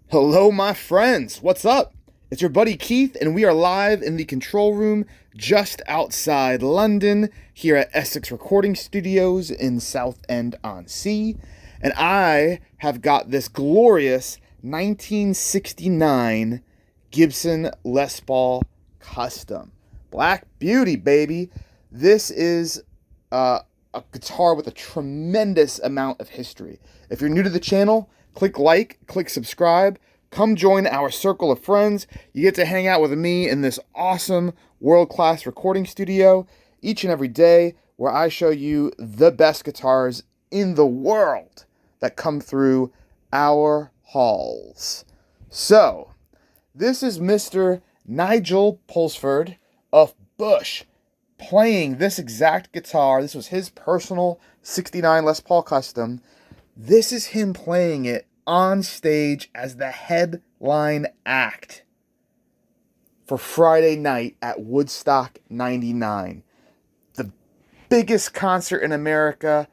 Hello, my friends. What's up? It's your buddy Keith, and we are live in the control room just outside London here at Essex Recording Studios in Southend-on-Sea. And I have got this glorious 1969 Gibson Les Paul Custom. Black Beauty, baby. This is a guitar with a tremendous amount of history. If you're new to the channel, click like, click subscribe, come join our circle of friends. You get to hang out with me in this awesome world-class recording studio each and every day where I show you the best guitars in the world that come through our halls. So, this is Mr. Nigel Pulsford of Bush playing this exact guitar. This was his personal 69 Les Paul Custom. This is him playing it on stage as the headline act for Friday night at Woodstock 99. The biggest concert in America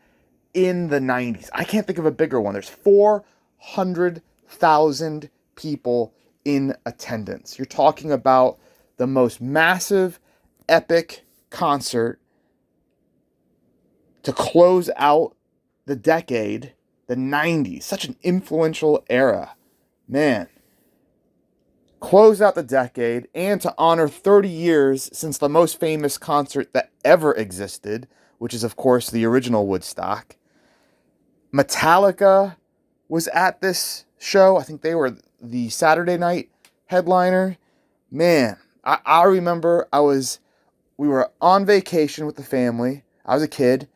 in the 90s. I can't think of a bigger one. There's 400,000 people in attendance. You're talking about the most massive, epic concert to close out the decade, the 90s. Such an influential era. Man. Close out the decade and to honor 30 years since the most famous concert that ever existed, which is, of course, the original Woodstock. Metallica was at this show. I think they were the Saturday night headliner. Man, I remember we were on vacation with the family. I was a kid.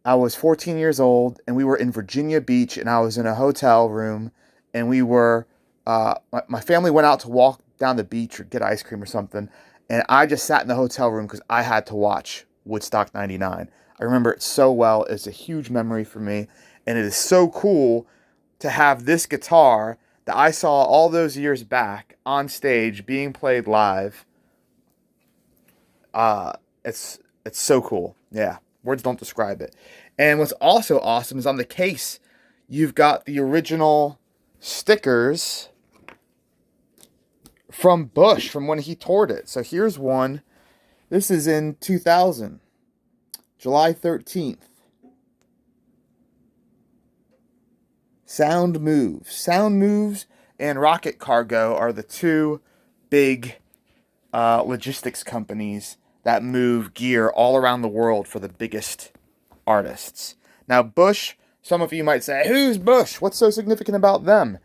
I was 14 years old, and we were in Virginia Beach, and I was in a hotel room, and we were, my family went out to walk down the beach or get ice cream or something, and I just sat in the hotel room because I had to watch Woodstock 99. I remember it so well. It's a huge memory for me, and it is so cool to have this guitar that I saw all those years back on stage being played live. It's so cool. Yeah. Words don't describe it. And what's also awesome is on the case, you've got the original stickers from Bush, from when he toured it. So here's one. This is in 2000, July 13th. Sound Moves. Sound Moves and Rocket Cargo are the two big logistics companies that move gear all around the world for the biggest artists. Now, Bush, some of you might say, who's Bush? What's so significant about them?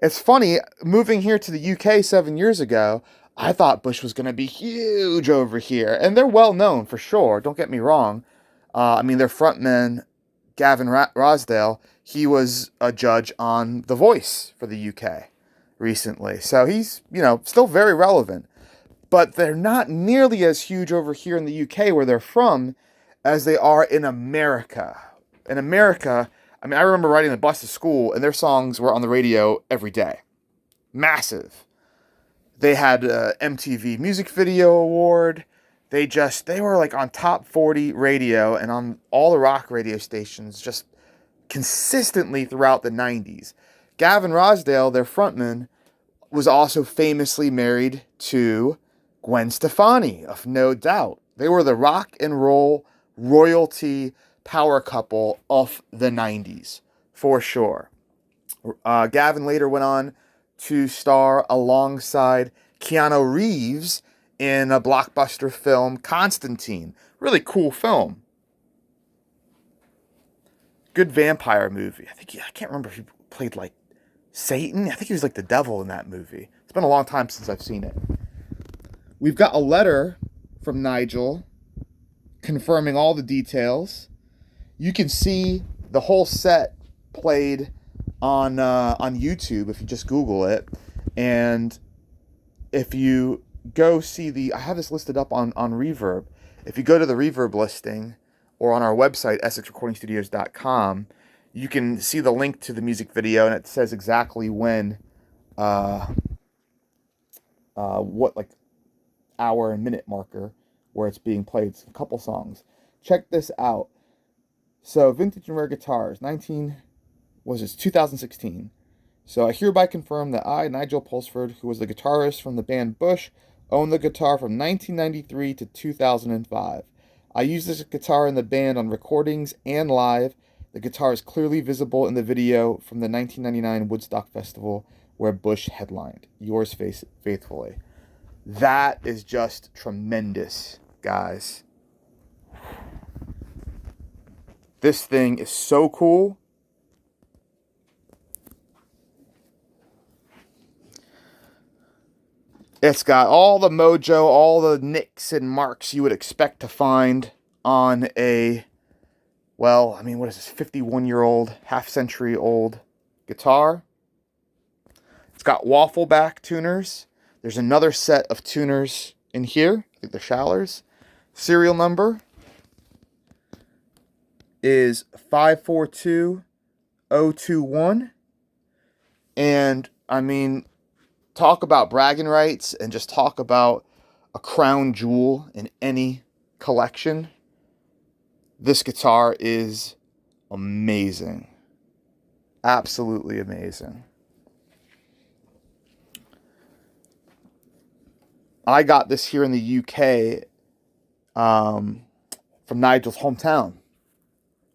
It's funny, moving here to the UK 7 years ago, I thought Bush was going to be huge over here. And they're well known for sure, don't get me wrong. Their frontman, Gavin Rosdale, he was a judge on The Voice for the UK recently. So he's, still very relevant. But they're not nearly as huge over here in the UK where they're from as they are in America. In America, I remember riding the bus to school and their songs were on the radio every day. Massive. They had MTV Music Video Award. They were like on top 40 radio and on all the rock radio stations just consistently throughout the 90s. Gavin Rosdale, their frontman, was also famously married to Gwen Stefani, of No Doubt. They were the rock and roll royalty power couple of the 90s, for sure. Gavin later went on to star alongside Keanu Reeves in a blockbuster film, Constantine. Really cool film. Good vampire movie. I can't remember if he played like Satan. I think he was like the devil in that movie. It's been a long time since I've seen it. We've got a letter from Nigel confirming all the details. You can see the whole set played on YouTube if you just Google it. And if you go see I have this listed up on Reverb. If you go to the Reverb listing or on our website, EssexRecordingStudios.com, you can see the link to the music video, and it says exactly when, hour and minute marker where it's being played. It's a couple songs. Check this out. So, Vintage and Rare Guitars, 2016. So I hereby confirm that I, Nigel Pulsford, who was the guitarist from the band Bush, owned the guitar from 1993 to 2005. I used this guitar in the band on recordings and live. The guitar is clearly visible in the video from the 1999 Woodstock Festival where Bush headlined. Yours faithfully. That is just tremendous, guys. This thing is so cool. It's got all the mojo, all the nicks and marks you would expect to find on a, well, I mean, what is this, 51-year-old, half-century old guitar. It's got waffle back tuners. There's another set of tuners in here. I think they're Schallers. Serial number is 542021. And, I mean, talk about bragging rights and just talk about a crown jewel in any collection. This guitar is amazing. Absolutely amazing. I got this here in the UK from Nigel's hometown,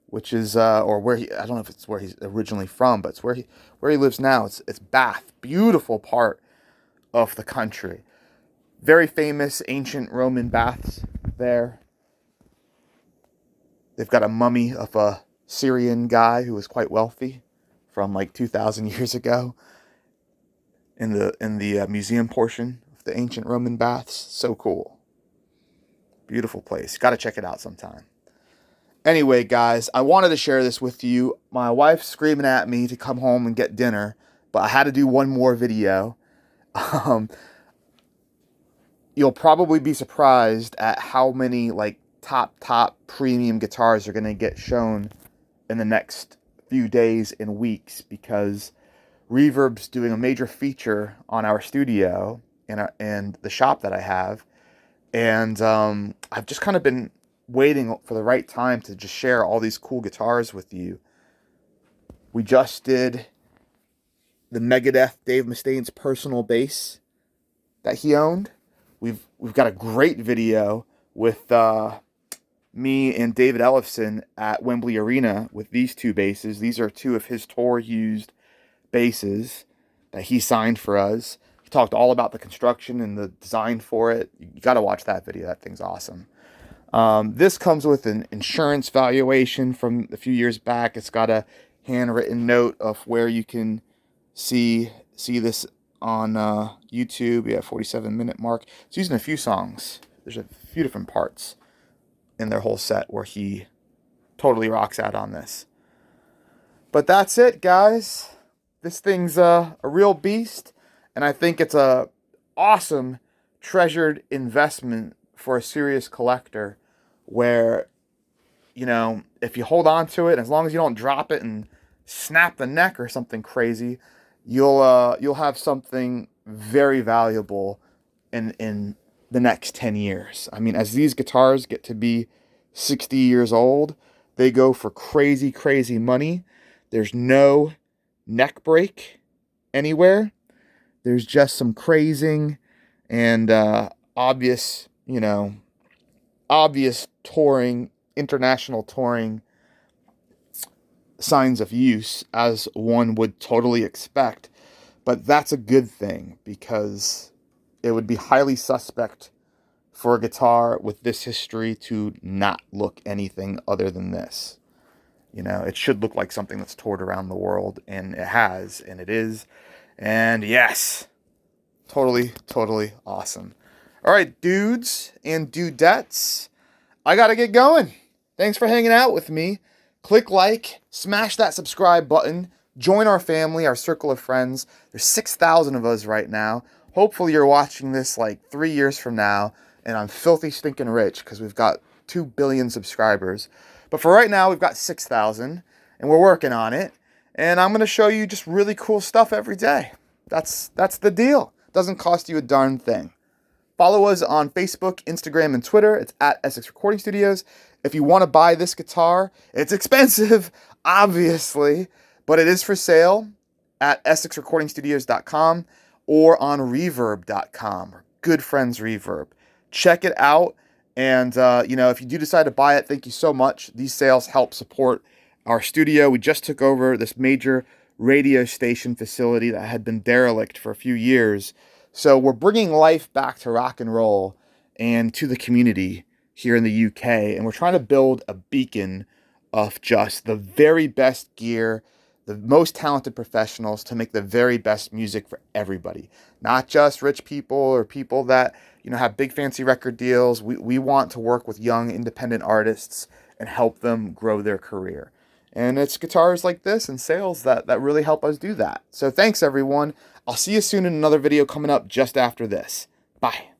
which is or where he, I don't know if it's where he's originally from, but it's where he lives now. It's Bath, beautiful part of the country. Very famous ancient Roman baths there. They've got a mummy of a Syrian guy who was quite wealthy from like 2,000 years ago in the museum portion of the ancient Roman baths. So cool. Beautiful place. Got to check it out sometime. Anyway, guys, I wanted to share this with you. My wife's screaming at me to come home and get dinner, but I had to do one more video. You'll probably be surprised at how many like top premium guitars are going to get shown in the next few days and weeks, because Reverb's doing a major feature on our studio and the shop that I have. And I've just kind of been waiting for the right time to just share all these cool guitars with you. We just did the Megadeth Dave Mustaine's personal bass that he owned. We've got a great video with me and David Ellefson at Wembley Arena with these two basses. These are two of his tour-used basses that he signed for us. He talked all about the construction and the design for it. You got to watch that video. That thing's awesome. This comes with an insurance valuation from a few years back. It's got a handwritten note of where you can see this on YouTube. Yeah, 47-minute mark. It's using a few songs. There's a few different parts in their whole set where he totally rocks out on this. But that's it, guys. This thing's a real beast, and I think it's a awesome, treasured investment for a serious collector, where, you know, if you hold on to it, as long as you don't drop it and snap the neck or something crazy, you'll have something very valuable in the next 10 years. I mean, as these guitars get to be 60 years old, they go for crazy, crazy money. There's no neck break anywhere. There's just some crazing and obvious touring, international touring signs of use, as one would totally expect. But that's a good thing, because it would be highly suspect for a guitar with this history to not look anything other than this. You know, it should look like something that's toured around the world, and it has, and it is. And yes, totally awesome. All right, dudes and dudettes, I got to get going. Thanks for hanging out with me. Click like, smash that subscribe button, join our family, our circle of friends. There's 6,000 of us right now. Hopefully you're watching this like 3 years from now, and I'm filthy stinking rich because we've got 2 billion subscribers. But for right now, we've got 6,000, and we're working on it. And I'm going to show you just really cool stuff every day. That's the deal. Doesn't cost you a darn thing. Follow us on Facebook, Instagram, and Twitter. It's at Essex Recording Studios. If you want to buy this guitar, it's expensive, obviously, but it is for sale at EssexRecordingStudios.com or on Reverb.com. Good friends Reverb. Check it out. And, if you do decide to buy it, thank you so much. These sales help support our studio. We just took over this major radio station facility that had been derelict for a few years. So we're bringing life back to rock and roll and to the community here in the UK. And we're trying to build a beacon of just the very best gear, the most talented professionals to make the very best music for everybody. Not just rich people or people that have big fancy record deals. We want to work with young independent artists and help them grow their career. And it's guitars like this and sales that really help us do that. So thanks everyone. I'll see you soon in another video coming up just after this. Bye.